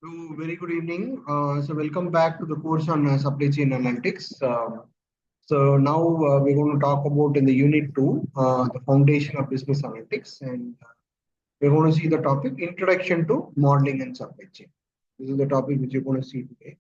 So, very good evening. Welcome back to the course on supply chain analytics. Now we're going to talk about in the unit 2, the foundation of business analytics, and we're going to see the topic introduction to modeling and supply chain. This is the topic which you're going to see today.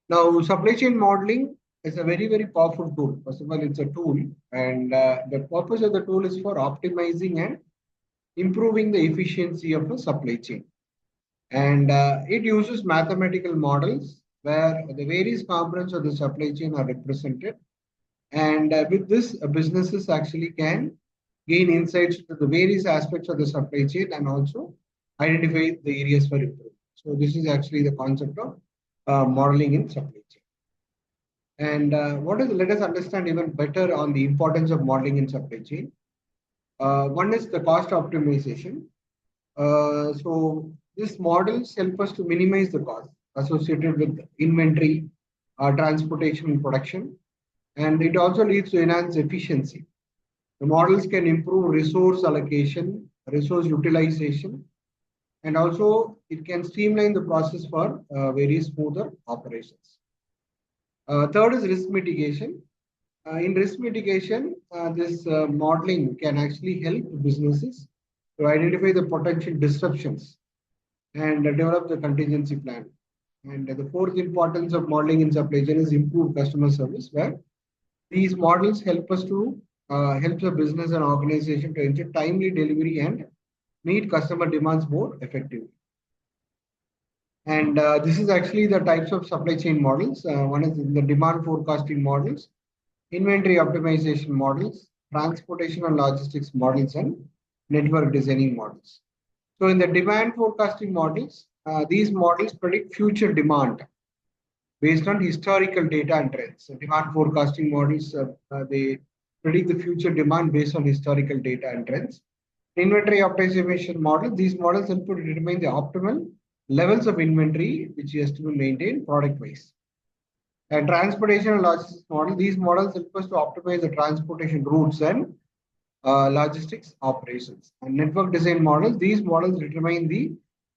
Now, supply chain modeling is a very powerful tool. First of all, it's a tool, and the purpose of the tool is for optimizing and improving the efficiency of a supply chain. And it uses mathematical models where the various components of the supply chain are represented. And with this, businesses actually can gain insights into the various aspects of the supply chain and also identify the areas for improvement. So this is actually the concept of modeling in supply chain. And let us understand even better on the importance of modeling in supply chain. One is the cost optimization. So these models help us to minimize the cost associated with inventory, transportation, and production. And it also leads to enhanced efficiency. The models can improve resource allocation, resource utilization, and also it can streamline the process for very smoother operations. Third is risk mitigation. In risk mitigation, this modeling can actually help businesses to identify the potential disruptions and develop the contingency plan. And the fourth importance of modeling in supply chain is improved customer service, where these models help us to help the business and organization to ensure timely delivery and meet customer demands more effectively. And this is actually the types of supply chain models. One is the demand forecasting models, inventory optimization models, transportation and logistics models, and network designing models. So in the demand forecasting models, these models predict future demand based on historical data and trends. So demand forecasting models, they predict the future demand based on historical data and trends. Inventory optimization model, these models help to determine the optimal levels of inventory which has to be maintained product-wise. And transportation and logistics model, these models help us to optimize the transportation routes and logistics operations. And network design models, these models determine the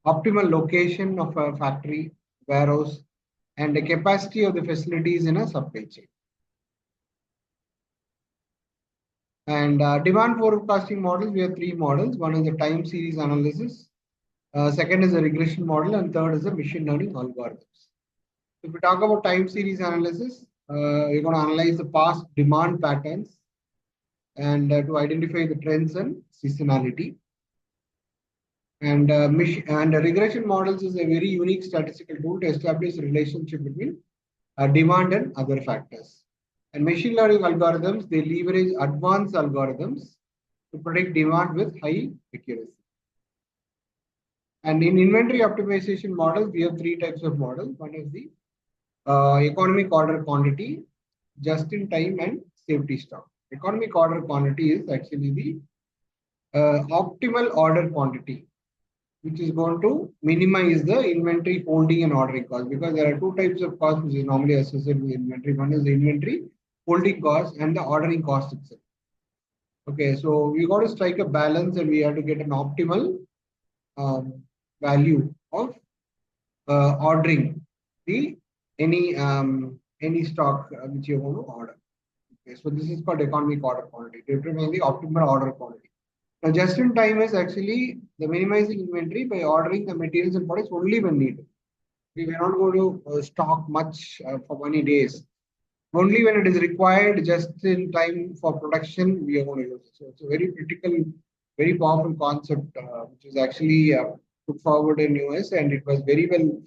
optimal location of a factory, warehouse, and the capacity of the facilities in a supply chain. And demand forecasting models, we have three models. One is the time series analysis, second is a regression model, and third is a machine learning algorithms. If we talk about time series analysis, we're going to analyze the past demand patterns and to identify the trends and seasonality. And regression models is a very unique statistical tool to establish a relationship between demand and other factors. And machine learning algorithms, they leverage advanced algorithms to predict demand with high accuracy. And in inventory optimization models, we have three types of models. One is the economic order quantity, just in time, and safety stock. Economic order quantity is actually the optimal order quantity, which is going to minimize the inventory holding and ordering cost, because there are two types of costs which is normally associated with inventory. One is the inventory holding cost and the ordering cost itself. Okay, so we got to strike a balance and we have to get an optimal value of ordering the any stock which you want to order. Okay, so this is called economic order quantity, determine the optimal order quantity. Now, just in time is actually the minimizing inventory by ordering the materials and products only when needed. We are not going to stock much for many days. Only when it is required, just in time for production, we are going to use it. So it's a very critical, very powerful concept, which is actually put forward in US, and it was very well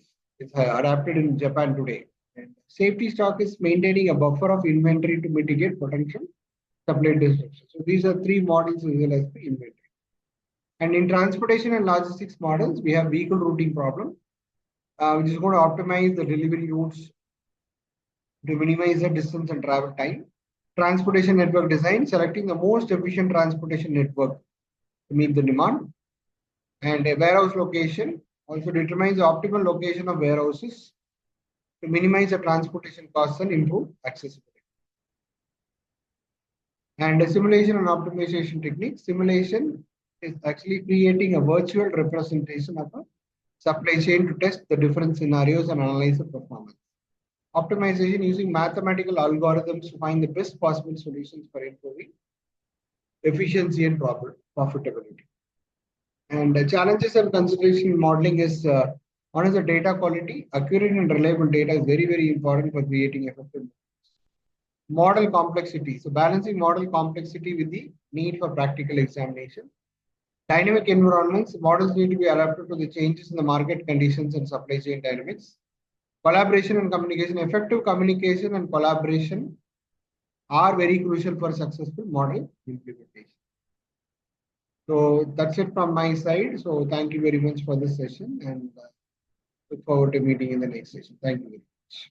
adapted in Japan today. And safety stock is maintaining a buffer of inventory to mitigate potential supply disruption. So these are three models as well as the inventory. And in transportation and logistics models, we have vehicle routing problem, which is going to optimize the delivery routes to minimize the distance and travel time. Transportation network design, selecting the most efficient transportation network to meet the demand. And a warehouse location also determines the optimal location of warehouses to minimize the transportation costs and improve accessibility. And the simulation and optimization technique. Simulation is actually creating a virtual representation of a supply chain to test the different scenarios and analyze the performance. Optimization using mathematical algorithms to find the best possible solutions for improving efficiency and profitability. And the challenges and consideration in modeling is one is the data quality. Accurate and reliable data is very, very important for creating effective model complexity. So balancing model complexity with the need for practical examination. Dynamic environments, models need to be adapted to the changes in the market conditions and supply chain dynamics. Collaboration and communication, effective communication and collaboration are very crucial for successful model implementation. So that's it from my side. So thank you very much for this session and look forward to meeting in the next session. Thank you very much.